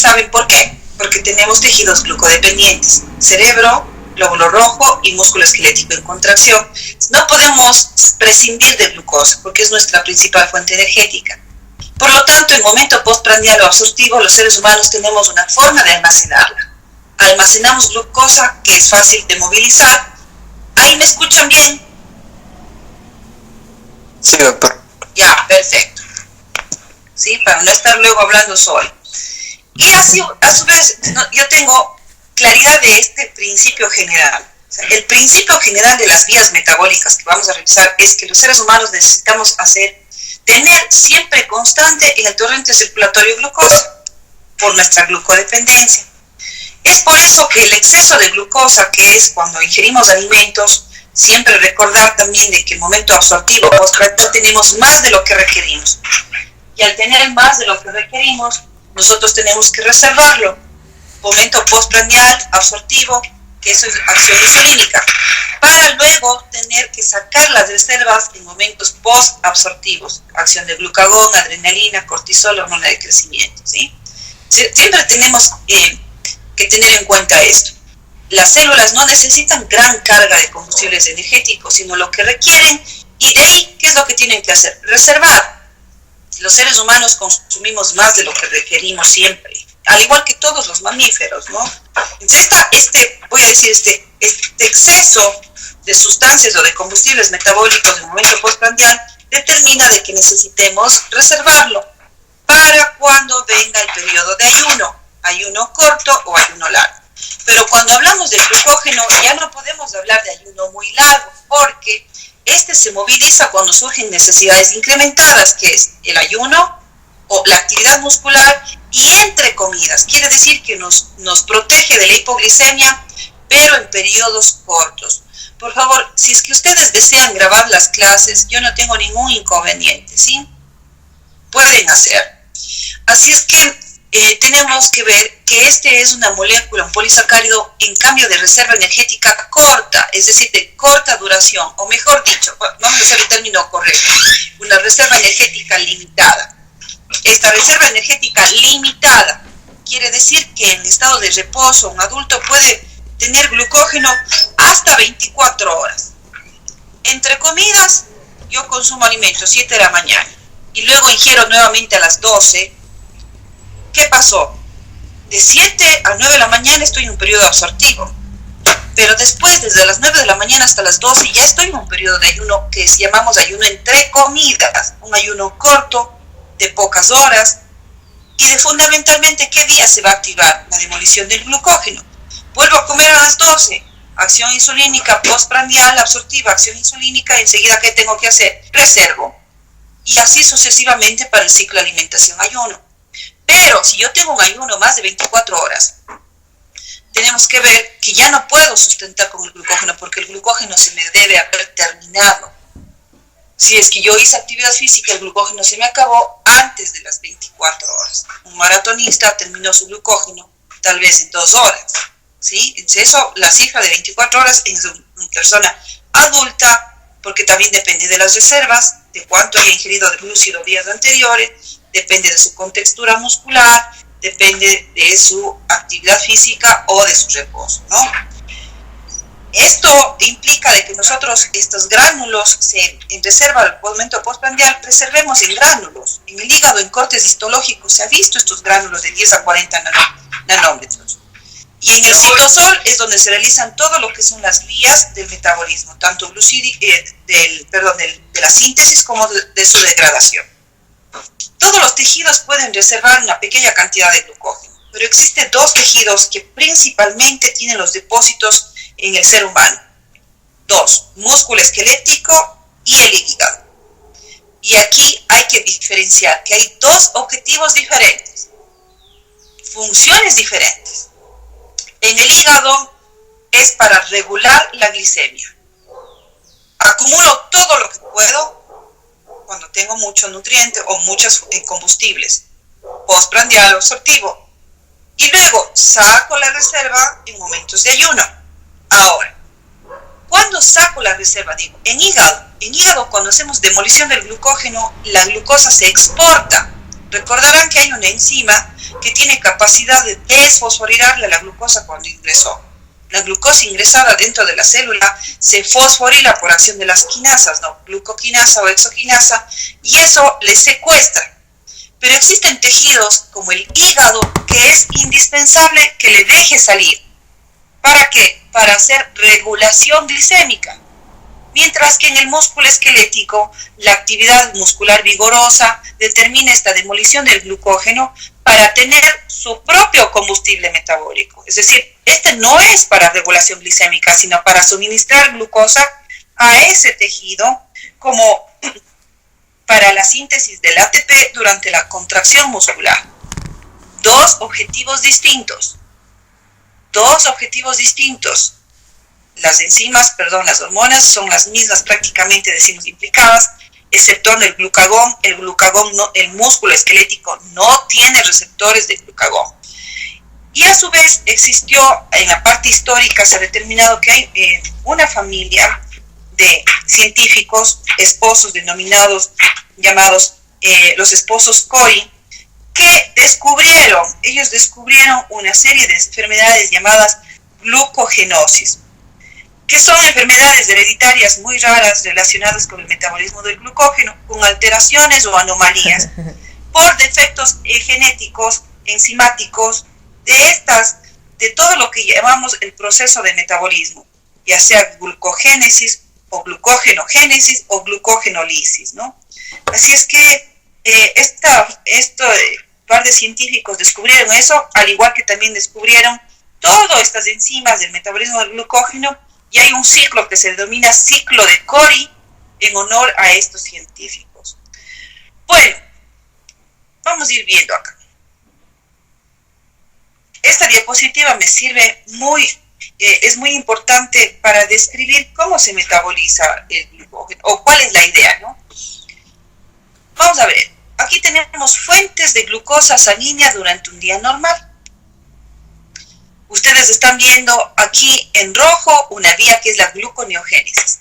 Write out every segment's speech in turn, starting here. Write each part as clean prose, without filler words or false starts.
¿Saben por qué? Porque tenemos tejidos glucodependientes, cerebro, glóbulo rojo y músculo esquelético en contracción. No podemos prescindir de glucosa porque es nuestra principal fuente energética. Por lo tanto, en momento postprandial o absortivo, los seres humanos tenemos una forma de almacenarla. Almacenamos glucosa que es fácil de movilizar. ¿Ahí me escuchan bien? Sí, doctor. Ya, perfecto. ¿Sí? Para no estar luego hablando solo. Y así, a su vez, yo tengo claridad de este principio general. O sea, el principio general de las vías metabólicas que vamos a revisar es que los seres humanos necesitamos tener siempre constante en el torrente circulatorio glucosa por nuestra glucodependencia. Es por eso que el exceso de glucosa, que es cuando ingerimos alimentos, siempre recordar también de que el momento absortivo postprandial tenemos más de lo que requerimos. Y al tener más de lo que requerimos, nosotros tenemos que reservarlo. Momento postprandial, absortivo, que eso es acción insulínica, para luego tener que sacar las reservas en momentos post-absortivos, acción de glucagón, adrenalina, cortisol, hormona de crecimiento, ¿sí? Siempre tenemos que tener en cuenta esto. Las células no necesitan gran carga de combustibles energéticos, sino lo que requieren, y de ahí, ¿qué es lo que tienen que hacer? Reservar. Los seres humanos consumimos más de lo que requerimos siempre, al igual que todos los mamíferos, ¿no? Entonces, este exceso de sustancias o de combustibles metabólicos en el momento postprandial determina de que necesitemos reservarlo para cuando venga el periodo de ayuno corto o ayuno largo. Pero cuando hablamos de glucógeno ya no podemos hablar de ayuno muy largo, porque este se moviliza cuando surgen necesidades incrementadas, que es el ayuno o la actividad muscular y entre comidas. Quiere decir que nos protege de la hipoglicemia, pero en periodos cortos. Por favor, si es que ustedes desean grabar las clases, yo no tengo ningún inconveniente, ¿sí? Pueden hacer. Así es que tenemos que ver que este es una molécula, un polisacárido en cambio de reserva energética corta, es decir, de corta duración, o mejor dicho, vamos a usar el término correcto, una reserva energética limitada. Esta reserva energética limitada quiere decir que en estado de reposo un adulto puede tener glucógeno hasta 24 horas. Entre comidas, yo consumo alimentos 7 de la mañana y luego ingiero nuevamente a las 12. ¿Qué pasó? De 7 a 9 de la mañana estoy en un periodo absortivo, pero después, desde las 9 de la mañana hasta las 12, ya estoy en un periodo de ayuno que llamamos ayuno entre comidas, un ayuno corto, de pocas horas, y de fundamentalmente, ¿qué día se va a activar? La demolición del glucógeno. Vuelvo a comer a las 12, acción insulínica postprandial, absortiva, acción insulínica, enseguida, ¿qué tengo que hacer? Reservo. Y así sucesivamente para el ciclo alimentación-ayuno. Pero si yo tengo un ayuno más de 24 horas, tenemos que ver que ya no puedo sustentar con el glucógeno porque el glucógeno se me debe haber terminado. Si es que yo hice actividad física, el glucógeno se me acabó antes de las 24 horas. Un maratonista terminó su glucógeno tal vez en 2 horas, ¿sí? Entonces eso, la cifra de 24 horas en una persona adulta, porque también depende de las reservas, de cuánto haya ingerido de glúcido días anteriores, depende de su contextura muscular, depende de su actividad física o de su reposo, ¿no? Esto implica de que nosotros estos gránulos en reserva al momento postprandial reservemos en gránulos. En el hígado, en cortes histológicos, se ha visto estos gránulos de 10 a 40 nanómetros. Y en el citosol es donde se realizan todo lo que son las vías del metabolismo, tanto de la síntesis como de su degradación. Todos los tejidos pueden reservar una pequeña cantidad de glucógeno, pero existen 2 tejidos que principalmente tienen los depósitos en el ser humano. 2, músculo esquelético y el hígado. Y aquí hay que diferenciar que hay 2 objetivos diferentes, funciones diferentes. En el hígado es para regular la glicemia. Acumulo todo lo que puedo cuando tengo mucho nutriente o muchos combustibles, postprandial o absortivo, y luego saco la reserva en momentos de ayuno. Ahora, ¿cuándo saco la reserva? Digo, en hígado cuando hacemos demolición del glucógeno, la glucosa se exporta Recordarán que hay una enzima que tiene capacidad de desfosforilarle la glucosa cuando ingresó. La glucosa ingresada dentro de la célula se fosforila por acción de las quinasas, ¿no? Glucoquinasa o exoquinasa, y eso le secuestra. Pero existen tejidos como el hígado que es indispensable que le deje salir. ¿Para qué? Para hacer regulación glicémica. Mientras que en el músculo esquelético, la actividad muscular vigorosa determina esta demolición del glucógeno para tener su propio combustible metabólico. Es decir, este no es para regulación glicémica, sino para suministrar glucosa a ese tejido como para la síntesis del ATP durante la contracción muscular. Dos objetivos distintos. Las hormonas son las mismas prácticamente, decimos, implicadas, excepto el glucagón. El músculo esquelético no tiene receptores de glucagón. Y a su vez existió, en la parte histórica se ha determinado que hay una familia de científicos, esposos llamados los esposos Cori, que ellos descubrieron una serie de enfermedades llamadas glucogenosis, que son enfermedades hereditarias muy raras relacionadas con el metabolismo del glucógeno, con alteraciones o anomalías por defectos genéticos, enzimáticos, de todo lo que llamamos el proceso de metabolismo, ya sea glucogénesis o glucogenogénesis o glucogenolisis, ¿no? Así es que par de científicos descubrieron eso, al igual que también descubrieron todas estas enzimas del metabolismo del glucógeno, y hay un ciclo que se denomina ciclo de Cori en honor a estos científicos. Bueno, vamos a ir viendo acá. Esta diapositiva me sirve es muy importante para describir cómo se metaboliza el glucógeno, o cuál es la idea, ¿no? Vamos a ver, aquí tenemos fuentes de glucosa sanguínea durante un día normal. Ustedes están viendo aquí en rojo una vía que es la gluconeogénesis.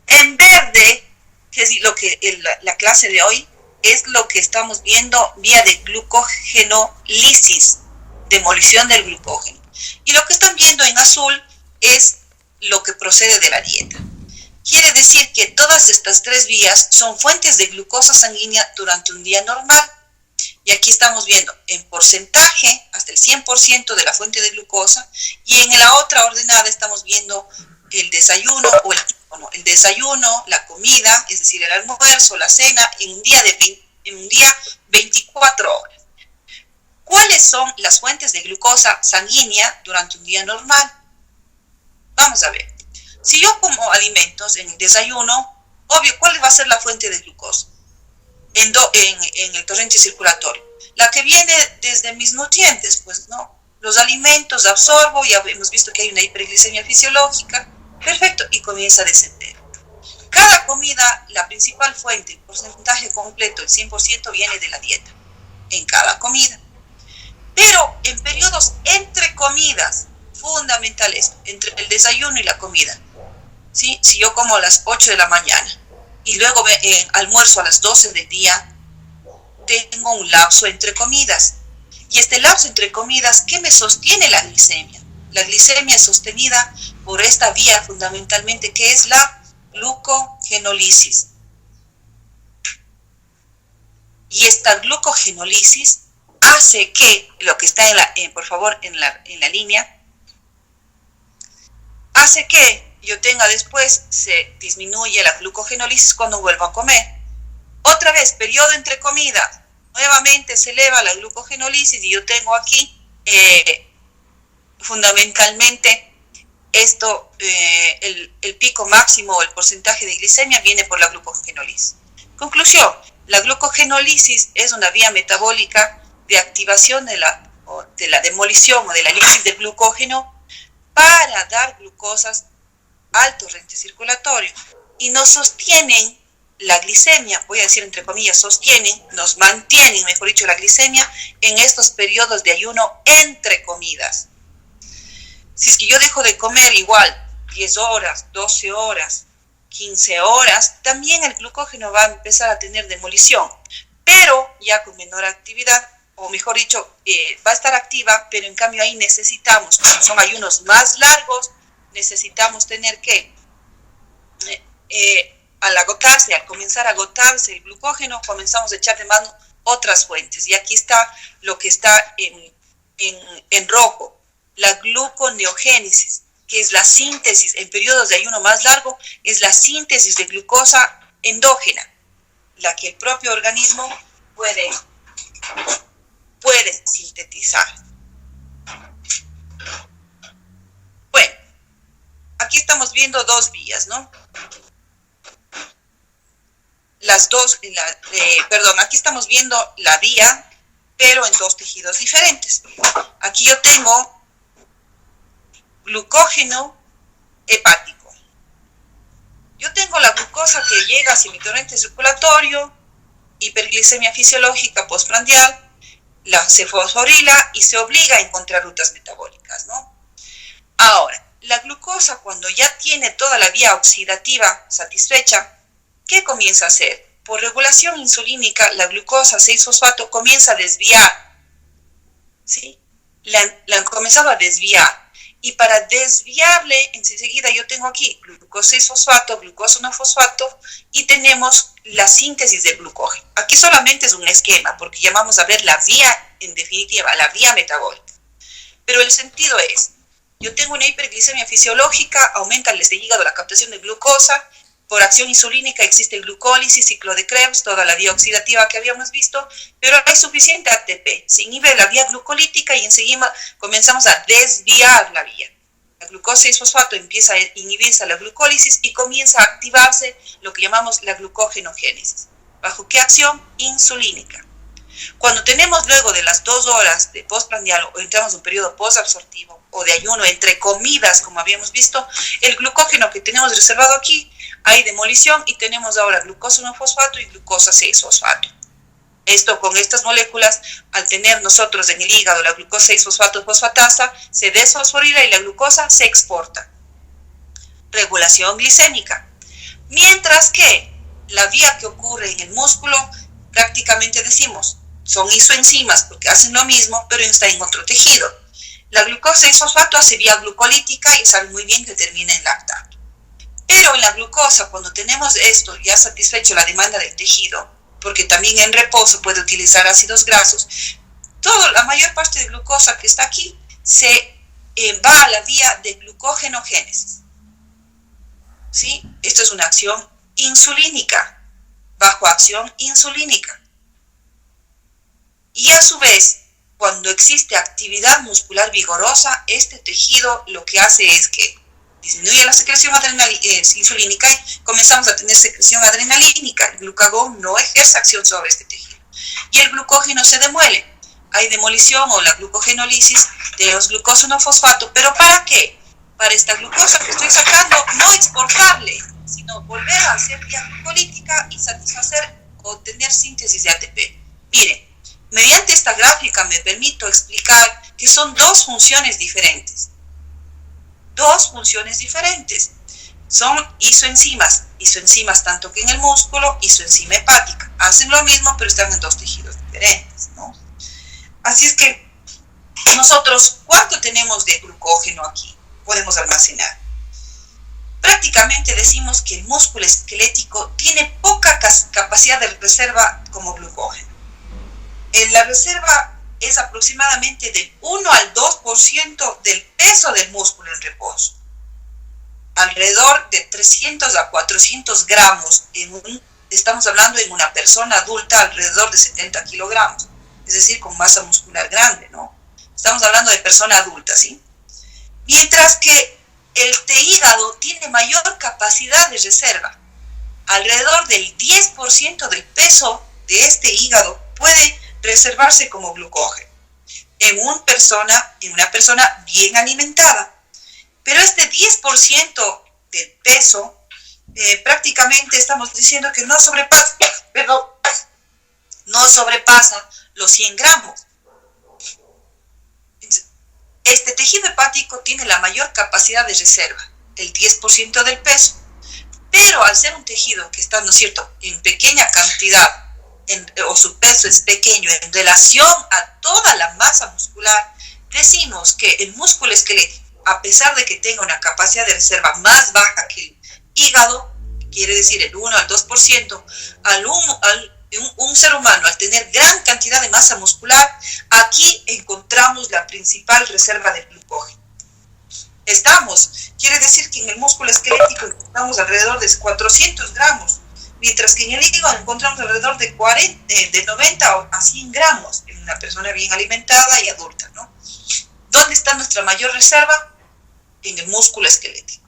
En verde, que es lo que la clase de hoy, es lo que estamos viendo, vía de glucogenolisis, demolición del glucógeno. Y lo que están viendo en azul es lo que procede de la dieta. Quiere decir que todas estas tres vías son fuentes de glucosa sanguínea durante un día normal. Y aquí estamos viendo en porcentaje hasta el 100% de la fuente de glucosa, y en la otra ordenada estamos viendo el desayuno el desayuno, la comida, es decir, el almuerzo, la cena, en un día 24 horas. ¿Cuáles son las fuentes de glucosa sanguínea durante un día normal? Vamos a ver. Si yo como alimentos en el desayuno, obvio, ¿cuál va a ser la fuente de glucosa? En el torrente circulatorio. La que viene desde mis nutrientes, pues no. Los alimentos absorbo, ya hemos visto que hay una hiperglicemia fisiológica, perfecto, y comienza a descender. Cada comida, la principal fuente, el porcentaje completo, el 100%, viene de la dieta, en cada comida. Pero en periodos entre comidas, fundamental esto, entre el desayuno y la comida, ¿sí? Si yo como a las 8 de la mañana, y luego almuerzo a las 12 del día, tengo un lapso entre comidas. Y este lapso entre comidas, ¿qué me sostiene la glicemia? La glicemia es sostenida por esta vía fundamentalmente, que es la glucogenolisis. Y esta glucogenolisis hace que, lo que está por favor en la línea, hace que yo tenga después, se disminuye la glucogenolisis cuando vuelvo a comer. Otra vez, periodo entre comidas, nuevamente se eleva la glucogenolisis, y yo tengo aquí fundamentalmente esto, el pico máximo o el porcentaje de glicemia viene por la glucogenolisis. Conclusión, la glucogenolisis es una vía metabólica de activación de la demolición o de la lisis del glucógeno para dar glucosas al torrente circulatorio, y nos sostienen la glicemia, voy a decir entre comillas, nos mantienen, mejor dicho, la glicemia en estos periodos de ayuno entre comidas. Si es que yo dejo de comer igual 10 horas, 12 horas, 15 horas, también el glucógeno va a empezar a tener demolición, pero ya con menor actividad, o mejor dicho, va a estar activa, pero en cambio ahí necesitamos, como son ayunos más largos, necesitamos tener que, al comenzar a agotarse el glucógeno, comenzamos a echar de mano otras fuentes. Y aquí está lo que está en rojo, la gluconeogénesis, que es la síntesis en periodos de ayuno más largo, es la síntesis de glucosa endógena, la que el propio organismo puede sintetizar. Bueno, aquí estamos viendo dos vías, ¿no? Aquí estamos viendo la vía, pero en dos tejidos diferentes. Aquí yo tengo glucógeno hepático. Yo tengo la glucosa que llega hacia mi torrente circulatorio, hiperglicemia fisiológica postprandial, se fosforila y se obliga a encontrar rutas metabólicas, ¿no? Ahora, la glucosa, cuando ya tiene toda la vía oxidativa satisfecha, ¿qué comienza a hacer? Por regulación insulínica, la glucosa 6-fosfato comienza a desviar, ¿sí? La comenzaba a desviar. Y para desviarle, enseguida yo tengo aquí glucosa 6-fosfato, glucosa 1-fosfato, y tenemos la síntesis del glucógeno. Aquí solamente es un esquema, porque ya vamos a ver la vía, en definitiva, la vía metabólica. Pero el sentido es, yo tengo una hiperglicemia fisiológica, aumenta el hígado la captación de glucosa, por acción insulínica existe glucólisis, ciclo de Krebs, toda la vía oxidativa que habíamos visto, pero hay suficiente ATP, se inhibe la vía glucolítica y enseguida comenzamos a desviar la vía. La glucosa 6-fosfato empieza a inhibirse a la glucólisis y comienza a activarse lo que llamamos la glucogenogénesis. ¿Bajo qué acción? Insulínica. Cuando tenemos luego de las 2 horas de postprandial o entramos en un periodo posabsortivo o de ayuno entre comidas, como habíamos visto, el glucógeno que tenemos reservado aquí, hay demolición y tenemos ahora glucosa 1-fosfato y glucosa 6-fosfato. Esto con estas moléculas, al tener nosotros en el hígado la glucosa 6-fosfato fosfatasa, se desfosforila y la glucosa se exporta. Regulación glicémica. Mientras que la vía que ocurre en el músculo, prácticamente decimos, son isoenzimas porque hacen lo mismo, pero está en otro tejido. La glucosa 6-fosfato hace vía glucolítica y sabe muy bien que termina en lactato. Pero en la glucosa, cuando tenemos esto ya satisfecho la demanda del tejido, porque también en reposo puede utilizar ácidos grasos, la mayor parte de glucosa que está aquí se va a la vía de glucogenogénesis. ¿Sí? Esto es una acción insulínica, bajo acción insulínica. Y a su vez, cuando existe actividad muscular vigorosa, este tejido lo que hace es que disminuye la secreción insulínica y comenzamos a tener secreción adrenalínica. El glucagón no ejerce acción sobre este tejido. Y el glucógeno se demuele. Hay demolición o la glucogenólisis de los glucosa 1-fosfato. ¿Pero para qué? Para esta glucosa que estoy sacando, no exportarle, sino volver a hacer vía glucolítica y satisfacer o tener síntesis de ATP. Miren, mediante esta gráfica me permito explicar que son dos funciones diferentes. Dos funciones diferentes. Son isoenzimas tanto que en el músculo, isoenzima hepática. Hacen lo mismo, pero están en dos tejidos diferentes, ¿no? Así es que nosotros, ¿cuánto tenemos de glucógeno aquí? Podemos almacenar. Prácticamente decimos que el músculo esquelético tiene poca capacidad de reserva como glucógeno. La reserva es aproximadamente del 1 al 2% del peso del músculo en reposo. Alrededor de 300 a 400 gramos, estamos hablando en una persona adulta, alrededor de 70 kilogramos, es decir, con masa muscular grande, ¿no? Estamos hablando de persona adulta, ¿sí? Mientras que el hígado tiene mayor capacidad de reserva. Alrededor del 10% del peso de este hígado puede reservarse como glucógeno en una persona bien alimentada. Pero este 10% del peso, prácticamente estamos diciendo que no sobrepasa los 100 gramos. Este tejido hepático tiene la mayor capacidad de reserva, el 10% del peso. Pero al ser un tejido que está, ¿no es cierto?, en pequeña cantidad o su peso es pequeño en relación a toda la masa muscular, decimos que el músculo esquelético, a pesar de que tenga una capacidad de reserva más baja que el hígado, quiere decir el 1 al 2%, un ser humano al tener gran cantidad de masa muscular, aquí encontramos la principal reserva de glucógeno. Quiere decir que en el músculo esquelético encontramos alrededor de 400 gramos, mientras que en el hígado encontramos alrededor de 90 a 100 gramos en una persona bien alimentada y adulta, ¿no? ¿Dónde está nuestra mayor reserva? En el músculo esquelético.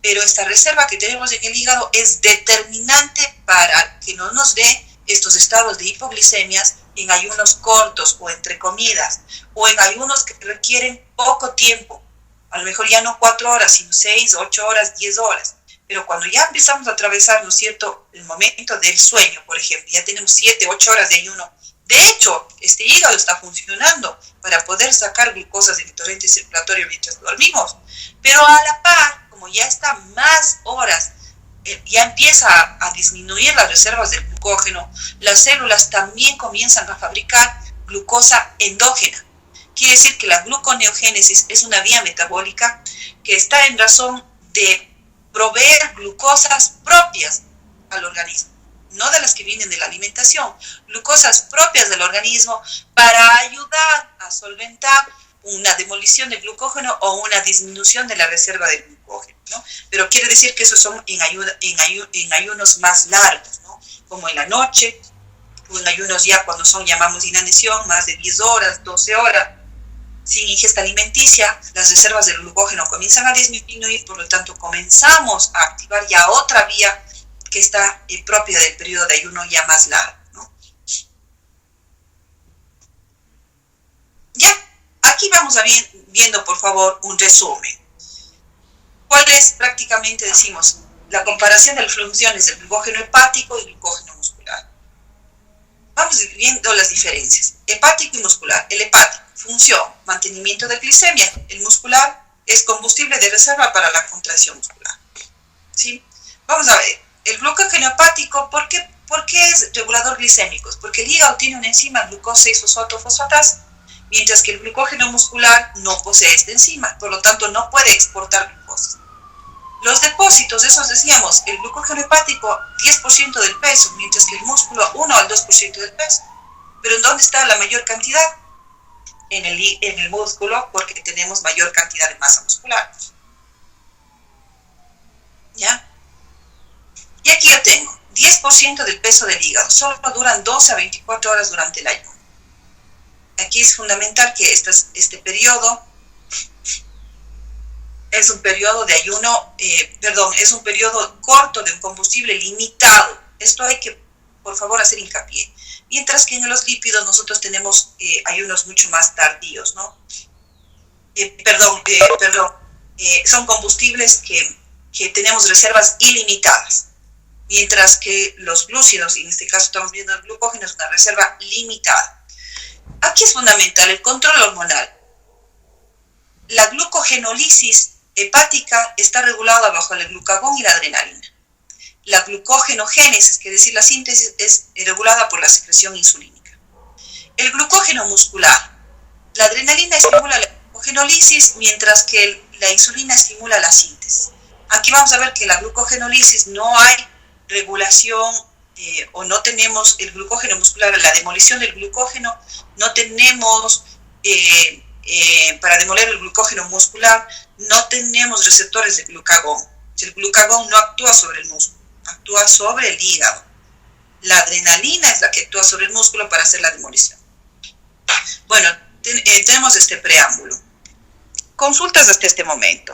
Pero esta reserva que tenemos en el hígado es determinante para que no nos dé estos estados de hipoglicemias en ayunos cortos o entre comidas, o en ayunos que requieren poco tiempo, a lo mejor ya no 4 horas, sino 6, 8 horas, 10 horas. Pero cuando ya empezamos a atravesar, ¿no es cierto?, el momento del sueño, por ejemplo, ya tenemos 7, 8 horas de ayuno. De hecho, este hígado está funcionando para poder sacar glucosas del torrente circulatorio mientras dormimos. Pero a la par, como ya está más horas, ya empieza a disminuir las reservas del glucógeno, las células también comienzan a fabricar glucosa endógena. Quiere decir que la gluconeogénesis es una vía metabólica que está en razón de proveer glucosas propias al organismo, no de las que vienen de la alimentación, glucosas propias del organismo para ayudar a solventar una demolición del glucógeno o una disminución de la reserva de glucógeno, ¿no? Pero quiere decir que esos son en ayunos más largos, ¿no? Como en la noche, o en ayunos ya cuando llamamos inanición, más de 10 horas, 12 horas, sin ingesta alimenticia, las reservas de glucógeno comienzan a disminuir, por lo tanto comenzamos a activar ya otra vía que está propia del periodo de ayuno ya más largo, ¿no? Ya, aquí vamos viendo, por favor, un resumen. ¿Cuál es? Prácticamente decimos la comparación de las funciones del glucógeno hepático y glucógeno muscular. Vamos viendo las diferencias. Hepático y muscular. El hepático, función, mantenimiento de glicemia. El muscular es combustible de reserva para la contracción muscular. ¿Sí? Vamos a ver. El glucógeno hepático, ¿por qué es regulador glicémico? Porque el hígado tiene una enzima glucosa 6-fosfato-fosfatasa, mientras que el glucógeno muscular no posee esta enzima, por lo tanto no puede exportar glucosa. Los depósitos, esos decíamos, el glucógeno hepático 10% del peso, mientras que el músculo 1 al 2% del peso. Pero ¿en dónde está la mayor cantidad? En el músculo, porque tenemos mayor cantidad de masa muscular. ¿Ya? Y aquí yo tengo 10% del peso del hígado, solo duran 12 a 24 horas durante el ayuno. Aquí es fundamental que este periodo es un periodo de ayuno, es un periodo corto de un combustible limitado. Esto hay que, por favor, hacer hincapié. Mientras que en los lípidos nosotros tenemos ayunos mucho más tardíos, ¿no? Son combustibles que tenemos reservas ilimitadas. Mientras que los glúcidos, y en este caso estamos viendo el glucógeno, es una reserva limitada. Aquí es fundamental el control hormonal. La glucogenólisis hepática está regulada bajo el glucagón y la adrenalina. La glucogenogénesis, que es decir, la síntesis, es regulada por la secreción insulínica. El glucógeno muscular. La adrenalina estimula la glucogenólisis, mientras que la insulina estimula la síntesis. Aquí vamos a ver que la glucogenólisis no hay regulación o no tenemos el glucógeno muscular, la demolición del glucógeno, no tenemos, para demoler el glucógeno muscular, no tenemos receptores de glucagón. El glucagón no actúa sobre el músculo, actúa sobre el hígado. La adrenalina es la que actúa sobre el músculo para hacer la demolición. Bueno, tenemos este preámbulo. Consultas hasta este momento.